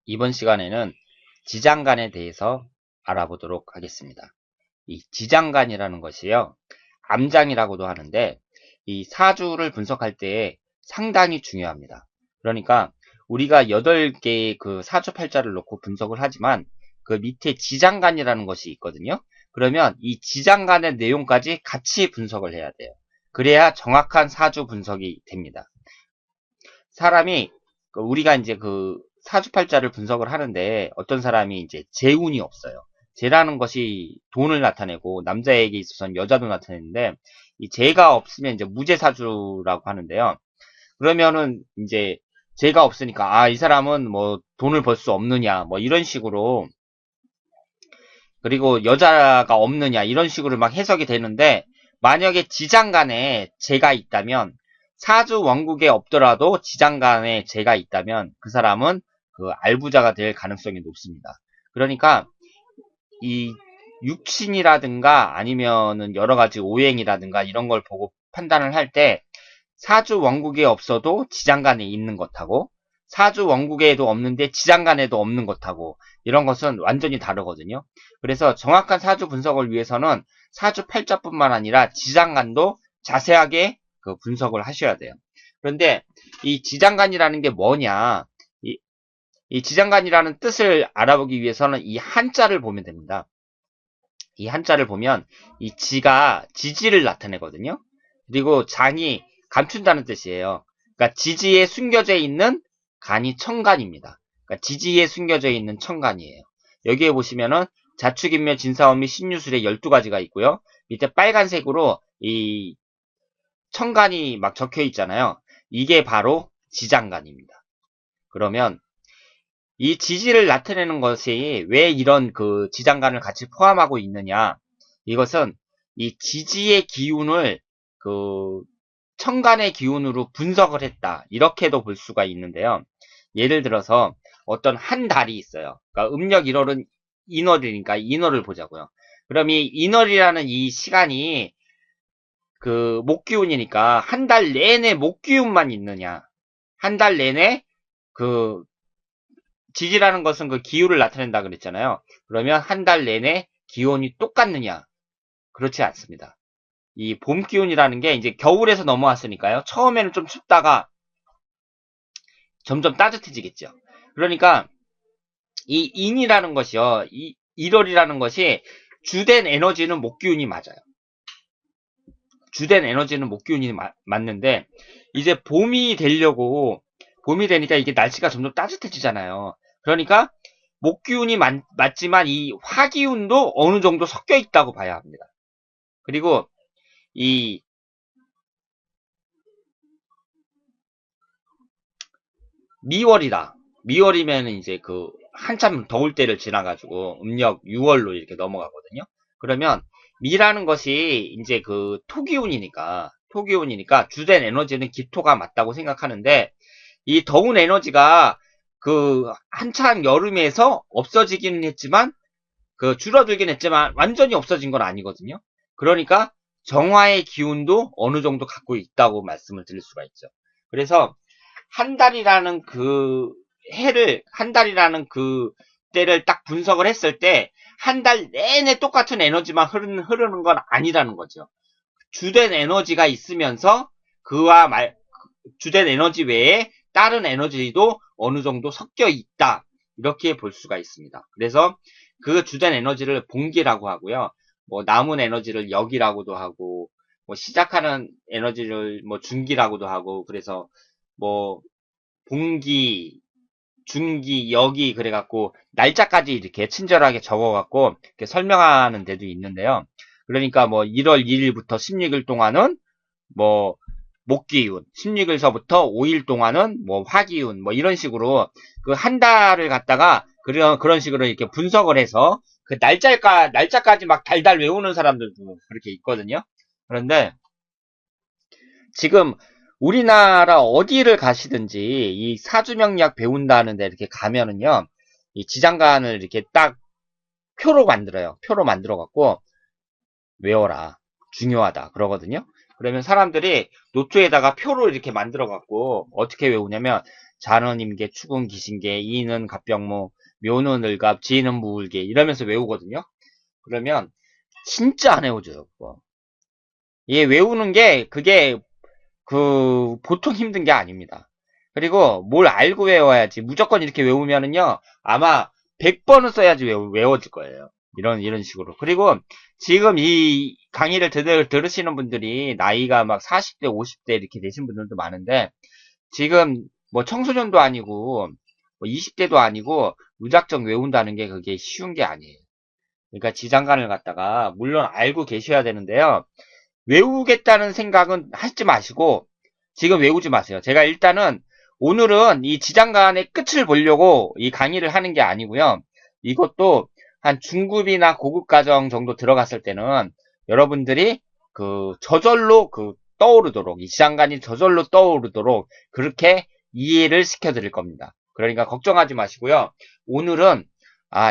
이번 시간에는 지장간에 대해서 알아보도록 하겠습니다. 이 지장간이라는 것이요, 암장이라고도 하는데, 이 사주를 분석할 때 상당히 중요합니다. 그러니까 우리가 8개의 그 사주팔자를 놓고 분석을 하지만 그 밑에 지장간이라는 것이 있거든요. 그러면 이 지장간의 내용까지 같이 분석을 해야 돼요. 그래야 정확한 사주 분석이 됩니다. 사람이 우리가 이제 그 사주팔자를 분석을 하는데 어떤 사람이 이제 재운이 없어요. 재라는 것이 돈을 나타내고 남자에게 있어서는 여자도 나타내는데 이 재가 없으면 이제 무재사주라고 하는데요. 그러면은 이제 재가 없으니까 이 사람은 뭐 돈을 벌 수 없느냐 뭐 이런 식으로, 그리고 여자가 없느냐 이런 식으로 막 해석이 되는데, 만약에 지장간에 재가 있다면, 사주 원국에 없더라도 지장간에 재가 있다면 그 사람은 그 알부자가 될 가능성이 높습니다. 그러니까 이 육신이라든가 아니면은 여러 가지 오행이라든가 이런 걸 보고 판단을 할 때 사주 원국에 없어도 지장간에 있는 것하고 사주 원국에도 없는데 지장간에도 없는 것하고 이런 것은 완전히 다르거든요. 그래서 정확한 사주 분석을 위해서는 사주 팔자뿐만 아니라 지장간도 자세하게 그 분석을 하셔야 돼요. 그런데 이 지장간이라는 게 뭐냐? 이 지장간이라는 뜻을 알아보기 위해서는 이 한자를 보면 됩니다. 이 한자를 보면 이 지가 지지를 나타내거든요. 그리고 장이 감춘다는 뜻이에요. 그러니까 지지에 숨겨져 있는 간이 청간입니다. 그러니까 지지에 숨겨져 있는 청간이에요. 여기에 보시면은 자축인묘 진사오미 신유술에 12가지가 있고요. 밑에 빨간색으로 이 청간이 막 적혀 있잖아요. 이게 바로 지장간입니다. 그러면 이 지지를 나타내는 것이 왜 이런 그 지장간을 같이 포함하고 있느냐? 이것은 이 지지의 기운을 그 청간의 기운으로 분석을 했다, 이렇게도 볼 수가 있는데요. 예를 들어서 어떤 한 달이 있어요. 그러니까 음력 1월은 인월이니까 인월을 보자고요. 그럼 이 인월이라는 이 시간이 그 목기운이니까 한 달 내내 목기운만 있느냐? 한 달 내내 그 지지라는 것은 그 기후를 나타낸다 그랬잖아요. 그러면 한 달 내내 기온이 똑같느냐? 그렇지 않습니다. 이 봄 기온이라는 게 이제 겨울에서 넘어왔으니까요. 처음에는 좀 춥다가 점점 따뜻해지겠죠. 그러니까 이 인이라는 것이요, 이 1월이라는 것이 주된 에너지는 목기운이 맞아요. 주된 에너지는 목기운이 맞는데, 이제 봄이 되니까 이게 날씨가 점점 따뜻해지잖아요. 그러니까 목기운이 맞지만 이 화기운도 어느 정도 섞여 있다고 봐야 합니다. 그리고 이 미월이다. 미월이면 이제 그 한참 더울 때를 지나가지고 음력 6월로 이렇게 넘어가거든요. 그러면 미라는 것이 이제 그 토기운이니까 주된 에너지는 기토가 맞다고 생각하는데, 이 더운 에너지가 그 한창 여름에서 없어지기는 했지만, 그 줄어들긴 했지만 완전히 없어진 건 아니거든요. 그러니까 정화의 기운도 어느 정도 갖고 있다고 말씀을 드릴 수가 있죠. 그래서 한 달이라는 그 한 달이라는 그 때를 딱 분석을 했을 때 한 달 내내 똑같은 에너지만 흐르는 건 아니라는 거죠. 주된 에너지가 있으면서 주된 에너지 외에 다른 에너지도 어느 정도 섞여 있다, 이렇게 볼 수가 있습니다. 그래서 그 주된 에너지를 봉기라고 하고요. 뭐 남은 에너지를 역이라고도 하고, 뭐 시작하는 에너지를 뭐 중기라고도 하고, 그래서 뭐 봉기, 중기, 역이 그래갖고 날짜까지 이렇게 친절하게 적어갖고 이렇게 설명하는 데도 있는데요. 그러니까 뭐 1월 2일부터 16일 동안은 뭐 목기운, 16일서부터 5일 동안은 뭐 화기운, 뭐 이런 식으로 그 한 달을 갖다가 그런 식으로 이렇게 분석을 해서 그 날짜까지 막 달달 외우는 사람들도 그렇게 있거든요. 그런데 지금 우리나라 어디를 가시든지 이 사주명리학 배운다는 데 이렇게 가면은요, 이 지장간을 이렇게 딱 표로 만들어요. 표로 만들어 갖고 외워라, 중요하다 그러거든요. 그러면 사람들이 노트에다가 표로 이렇게 만들어 갖고 어떻게 외우냐면, 자는 임계, 축은 기신계, 이는 갑병무, 묘는 을갑, 지는 무을계 이러면서 외우거든요. 그러면 진짜 안 외워져요. 그거. 이 외우는 게 그게 그 보통 힘든 게 아닙니다. 그리고 뭘 알고 외워야지. 무조건 이렇게 외우면은요, 아마 100번은 써야지 외워질 거예요. 이런 식으로. 그리고 지금 이 강의를 들으시는 분들이 나이가 막 40대, 50대 이렇게 되신 분들도 많은데, 지금 뭐 청소년도 아니고, 뭐 20대도 아니고, 무작정 외운다는 게 그게 쉬운 게 아니에요. 그러니까 지장간을 갖다가, 물론 알고 계셔야 되는데요. 외우겠다는 생각은 하지 마시고 지금 외우지 마세요. 제가 일단은 오늘은 이 지장간의 끝을 보려고 이 강의를 하는 게 아니고요. 이것도 한 중급이나 고급 과정 정도 들어갔을 때는 여러분들이 그 저절로 그 떠오르도록 이 지장간이 저절로 떠오르도록 그렇게 이해를 시켜드릴 겁니다. 그러니까 걱정하지 마시고요. 오늘은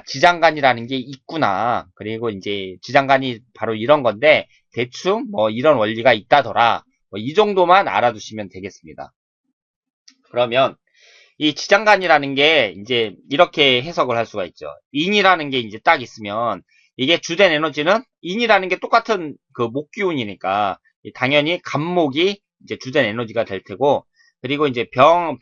지장간이라는 게 있구나. 그리고 이제 지장간이 바로 이런 건데 대충 뭐 이런 원리가 있다더라. 뭐 이 정도만 알아두시면 되겠습니다. 그러면 이 지장간이라는 게 이제 이렇게 해석을 할 수가 있죠. 인이라는 게 이제 딱 있으면 이게 주된 에너지는 인이라는 게 똑같은 그 목기운이니까 당연히 간목이 이제 주된 에너지가 될 테고 그리고 이제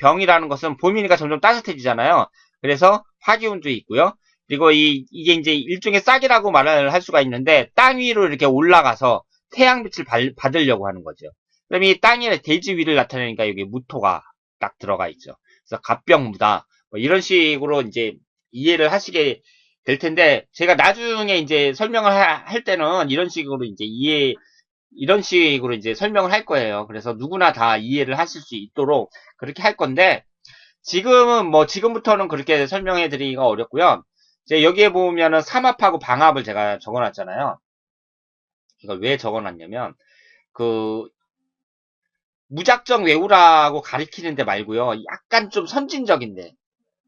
병이라는 것은 봄이니까 점점 따뜻해지잖아요. 그래서 화기운도 있고요. 그리고 이게 이제 일종의 싹이라고 말을 할 수가 있는데 땅 위로 이렇게 올라가서 태양빛을 받으려고 하는 거죠. 그럼 이 땅의 대지 위를 나타내니까 여기 무토가 딱 들어가 있죠. 그래서 갑병무다. 뭐 이런 식으로 이제 이해를 하시게 될 텐데 제가 나중에 이제 설명을 할 때는 이런 식으로 이제 이런 식으로 이제 설명을 할 거예요. 그래서 누구나 다 이해를 하실 수 있도록 그렇게 할 건데 지금은 뭐 지금부터는 그렇게 설명해 드리기가 어렵고요. 이제 여기에 보면은 삼합하고 방합을 제가 적어놨잖아요. 이걸 왜 적어놨냐면 그 무작정 외우라고 가리키는데 말고요. 약간 좀 선진적인데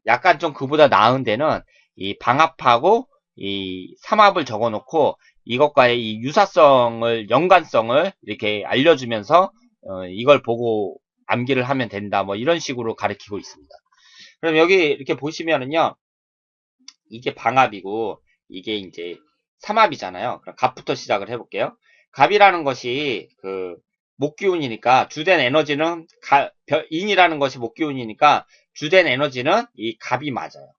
약간 좀 그보다 나은 데는 이 방합하고 이 삼합을 적어놓고 이것과의 이 유사성을 연관성을 이렇게 알려주면서 이걸 보고 암기를 하면 된다 뭐 이런 식으로 가리키고 있습니다. 그럼 여기 이렇게 보시면은요 이게 방합이고 이게 이제 삼합이잖아요. 그럼 갑부터 시작을 해볼게요. 갑이라는 것이 그 목기운이니까 주된 에너지는 인이라는 것이 목기운이니까 주된 에너지는 이 갑이 맞아요.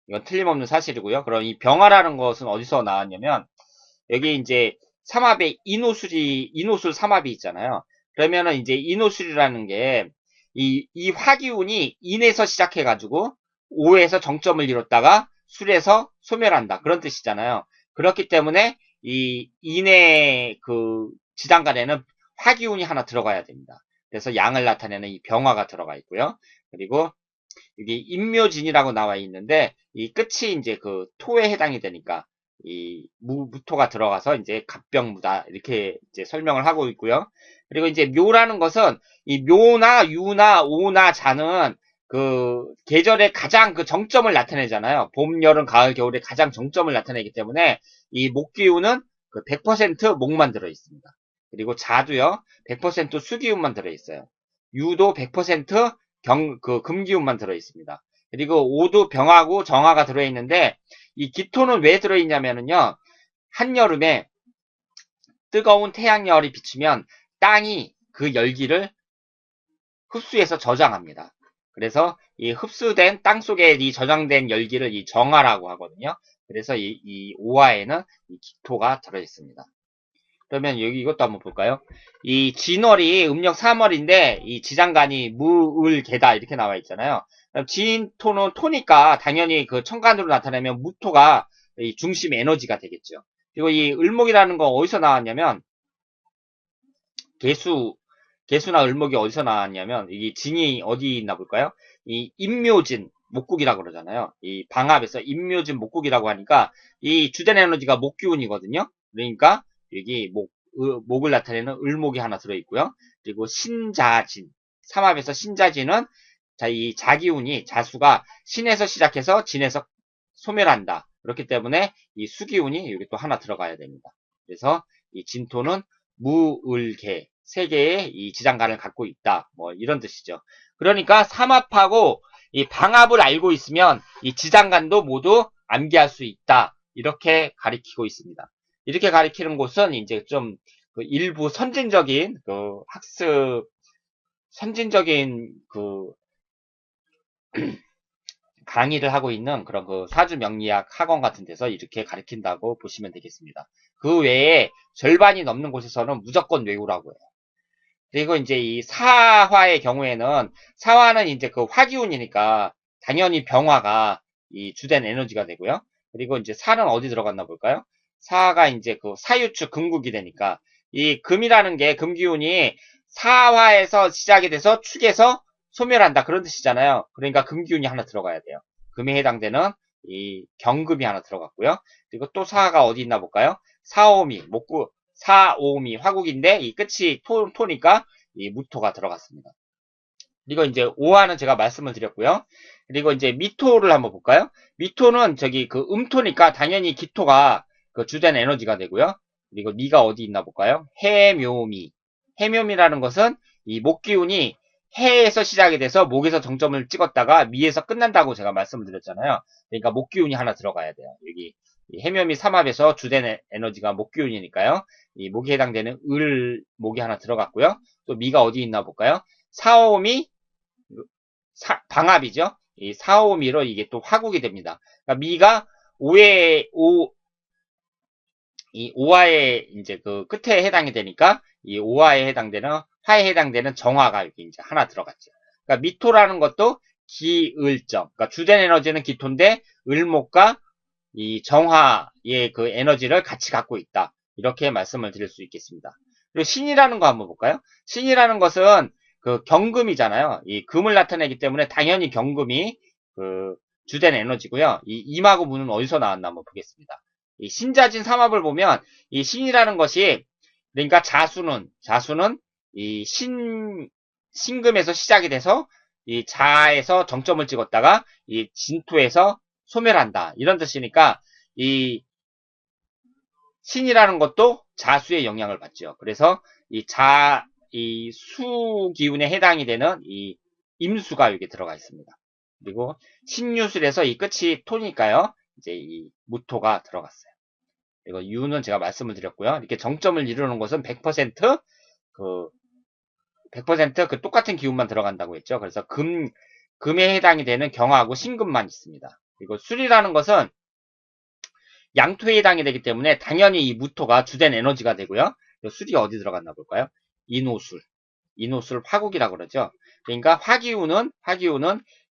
이건 틀림없는 사실이고요. 그럼 이 병화라는 것은 어디서 나왔냐면 여기 이제 삼합에 인호술 삼합이 있잖아요. 그러면은 이제 인호술이라는 게 이 화기운이 인에서 시작해가지고 오에서 정점을 이뤘다가 술에서 소멸한다. 그런 뜻이잖아요. 그렇기 때문에 이 인의 그 지장간에는 화기운이 하나 들어가야 됩니다. 그래서 양을 나타내는 이 병화가 들어가 있고요. 그리고 여기 인묘진이라고 나와 있는데 이 끝이 이제 그 토에 해당이 되니까 이 무토가 들어가서 이제 갑병무다 이렇게 이제 설명을 하고 있고요. 그리고 이제 묘라는 것은 이 묘나 유나 오나 자는 그 계절의 가장 그 정점을 나타내잖아요. 봄, 여름, 가을, 겨울의 가장 정점을 나타내기 때문에 이 목기운은 그 100% 목만 들어 있습니다. 그리고 자도요 100% 수기운만 들어 있어요. 유도 100% 금기운만 들어 있습니다. 그리고 오도 병하고 정화가 들어 있는데 이 기토는 왜 들어 있냐면은요. 한여름에 뜨거운 태양열이 비추면 땅이 그 열기를 흡수해서 저장합니다. 그래서 이 흡수된 땅 속에 이 저장된 열기를 이 정화라고 하거든요. 그래서 이 오화에는 이 기토가 들어 있습니다. 그러면 여기 이것도 한번 볼까요? 이 진월이 음력 3월인데 이 지장간이 무을개다 이렇게 나와 있잖아요. 진토는 토니까 당연히 그 천간으로 나타내면 무토가 이 중심 에너지가 되겠죠. 그리고 이 을목이라는 거 어디서 나왔냐면 개수나 을목이 어디서 나왔냐면 이 진이 어디 있나 볼까요? 이 임묘진 목국이라고 그러잖아요. 이 방합에서 임묘진 목국이라고 하니까 이 주된 에너지가 목기운이거든요. 그러니까 여기 목을 나타내는 을목이 하나 들어있고요. 그리고 신자진 삼합에서 신자진은 이 자기운이 자수가 신에서 시작해서 진에서 소멸한다. 그렇기 때문에 이 수기운이 여기 또 하나 들어가야 됩니다. 그래서 이 진토는 무을개 세 개의 이 지장간을 갖고 있다. 뭐 이런 뜻이죠. 그러니까 삼합하고 이 방합을 알고 있으면 이 지장간도 모두 암기할 수 있다. 이렇게 가리키고 있습니다. 이렇게 가리키는 곳은 이제 좀 그 일부 선진적인 그 학습 선진적인 그 강의를 하고 있는 그런 그 사주 명리학 학원 같은 데서 이렇게 가르친다고 보시면 되겠습니다. 그 외에 절반이 넘는 곳에서는 무조건 외우라고 해요. 그리고 이제 이 사화의 경우에는 사화는 이제 그 화기운이니까 당연히 병화가 이 주된 에너지가 되고요. 그리고 이제 사는 어디 들어갔나 볼까요? 사가 이제 그 사유축 금국이 되니까 이 금이라는 게 금기운이 사화에서 시작이 돼서 축에서 소멸한다 그런 뜻이잖아요. 그러니까 금기운이 하나 들어가야 돼요. 금에 해당되는 이 경금이 하나 들어갔고요. 그리고 또 사가 어디 있나 볼까요? 사오미 목구 사오미 화국인데 이 끝이 토니까 이 무토가 들어갔습니다. 그리고 이제 오화는 제가 말씀을 드렸고요. 그리고 이제 미토를 한번 볼까요? 미토는 저기 그 음토니까 당연히 기토가 그 주된 에너지가 되고요. 그리고 미가 어디 있나 볼까요? 해묘미. 해묘미라는 것은 이 목기운이 해에서 시작이 돼서 목에서 정점을 찍었다가 미에서 끝난다고 제가 말씀을 드렸잖아요. 그러니까 목기운이 하나 들어가야 돼요. 여기 해묘미 삼합에서 주된 에너지가 목기운이니까요. 이 목에 해당되는 목이 하나 들어갔고요. 또 미가 어디 있나 볼까요? 사오미 방합이죠. 이 사오미로 이게 또 화국이 됩니다. 그러니까 미가 이 오화의 이제 그 끝에 해당이 되니까 이 오화에 해당되는 화에 해당되는 정화가 여기 이제 하나 들어갔죠. 그러니까 미토라는 것도 기을정. 그러니까 주된 에너지는 기토인데 을목과 이 정화의 그 에너지를 같이 갖고 있다. 이렇게 말씀을 드릴 수 있겠습니다. 그리고 신이라는 거 한번 볼까요? 신이라는 것은 그 경금이잖아요. 이 금을 나타내기 때문에 당연히 경금이 그 주된 에너지고요. 이 임하고 문은 어디서 나왔나 한번 보겠습니다. 이 신자진 삼합을 보면 이 신이라는 것이 그러니까 자수는 이 신금에서 시작이 돼서 이 자에서 정점을 찍었다가 이 진토에서 소멸한다. 이런 뜻이니까 이 신이라는 것도 자수의 영향을 받죠. 그래서 이 수기운에 해당이 되는 이 임수가 여기 들어가 있습니다. 그리고 신유술에서 이 끝이 토니까요. 이제 이 무토가 들어갔어요. 그리고 유는 제가 말씀을 드렸고요. 이렇게 정점을 이루는 것은 100% 그 똑같은 기운만 들어간다고 했죠. 그래서 금에 해당이 되는 경화하고 신금만 있습니다. 그리고 술이라는 것은 양토에 해당이 되기 때문에 당연히 이 무토가 주된 에너지가 되고요. 술이 어디 들어갔나 볼까요? 인호술 화국이라고 그러죠. 그러니까 화기운은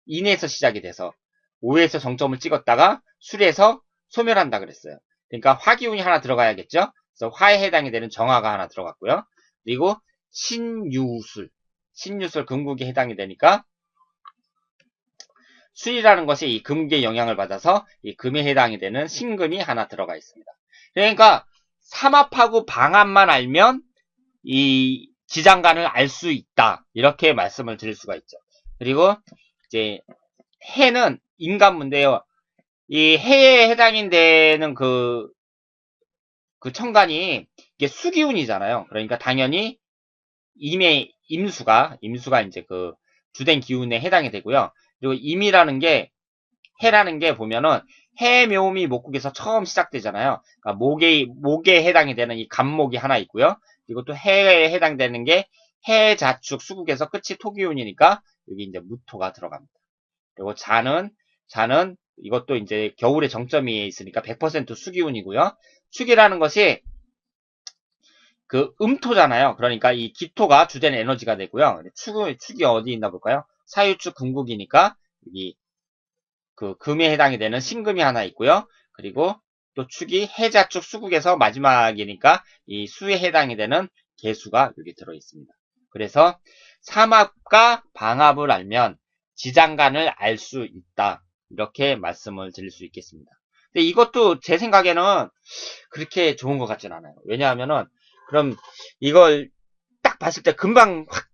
인에서 시작이 돼서 오에서 정점을 찍었다가 술에서 소멸한다 그랬어요. 그러니까 화기운이 하나 들어가야겠죠. 그래서 화에 해당이 되는 정화가 하나 들어갔고요. 그리고 신유술 금국에 해당이 되니까 술이라는 것이 이 금국의 영향을 받아서 이 금에 해당이 되는 신금이 하나 들어가 있습니다. 그러니까 삼합하고 방합만 알면 이 지장간을 알 수 있다. 이렇게 말씀을 드릴 수가 있죠. 그리고 이제 해는 인간문인데요. 이 해에 해당이 되는 그 천간이 이게 수기운이잖아요. 그러니까 당연히 임수가 이제 그 주된 기운에 해당이 되고요. 그리고 임이라는 게 해라는 게 보면은 해묘미 목국에서 처음 시작되잖아요. 그러니까 목에 해당이 되는 이 간목이 하나 있고요. 그리고 또 해에 해당되는 게 해자축 수국에서 끝이 토기운이니까 여기 이제 무토가 들어갑니다. 그리고 자는 이것도 이제 겨울에 정점이 있으니까 100% 수기운이고요. 축이라는 것이 그 음토잖아요. 그러니까 이 기토가 주된 에너지가 되고요. 축이 어디 있나 볼까요? 사유축 금국이니까 여기 그 금에 해당이 되는 신금이 하나 있고요. 그리고 또 축이 해자축 수국에서 마지막이니까 이 수에 해당이 되는 개수가 여기 들어 있습니다. 그래서 삼합과 방합을 알면 지장간을 알 수 있다. 이렇게 말씀을 드릴 수 있겠습니다. 근데 이것도 제 생각에는 그렇게 좋은 것 같진 않아요. 왜냐하면은 그럼 이걸 딱 봤을 때 금방 확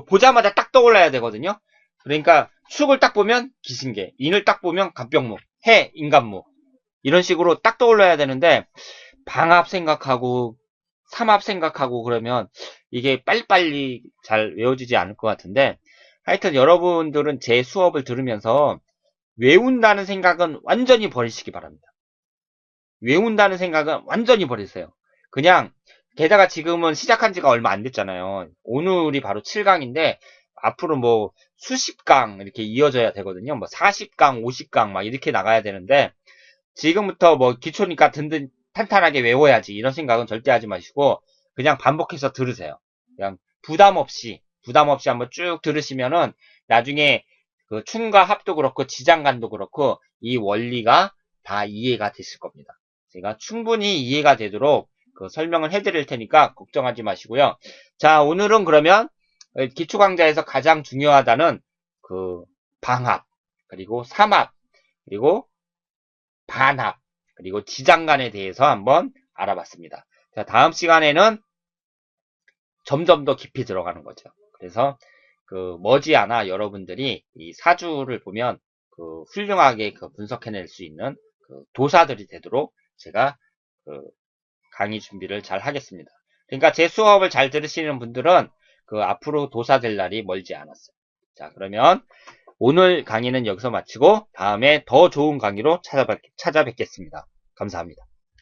보자마자 딱 떠올라야 되거든요. 그러니까 축을 딱 보면 기신계, 인을 딱 보면 갑병목, 해, 인간목 이런 식으로 딱 떠올라야 되는데 방합 생각하고 삼합 생각하고 그러면 이게 빨리빨리 잘 외워지지 않을 것 같은데, 하여튼 여러분들은 제 수업을 들으면서 외운다는 생각은 완전히 버리시기 바랍니다. 외운다는 생각은 완전히 버리세요. 그냥, 게다가 지금은 시작한 지가 얼마 안 됐잖아요. 오늘이 바로 7강인데, 앞으로 뭐 수십 강 이렇게 이어져야 되거든요. 뭐 40강, 50강 막 이렇게 나가야 되는데, 지금부터 뭐 기초니까 든든 탄탄하게 외워야지 이런 생각은 절대 하지 마시고 그냥 반복해서 들으세요. 그냥 부담 없이 한번 쭉 들으시면은 나중에 그 춤과 합도 그렇고 지장간도 그렇고 이 원리가 다 이해가 되실 겁니다. 제가 충분히 이해가 되도록 그 설명을 해드릴 테니까 걱정하지 마시고요. 자, 오늘은 그러면 기초 강좌에서 가장 중요하다는 그 방합, 그리고 삼합, 그리고 반합, 그리고 지장간에 대해서 한번 알아봤습니다. 자, 다음 시간에는 점점 더 깊이 들어가는 거죠. 그래서 그 머지않아 여러분들이 이 사주를 보면 그 훌륭하게 그 분석해낼 수 있는 그 도사들이 되도록 제가 그 강의 준비를 잘 하겠습니다. 그러니까 제 수업을 잘 들으시는 분들은 그 앞으로 도사 될 날이 멀지 않았어요. 자, 그러면 오늘 강의는 여기서 마치고 다음에 더 좋은 강의로 찾아뵙겠습니다. 감사합니다.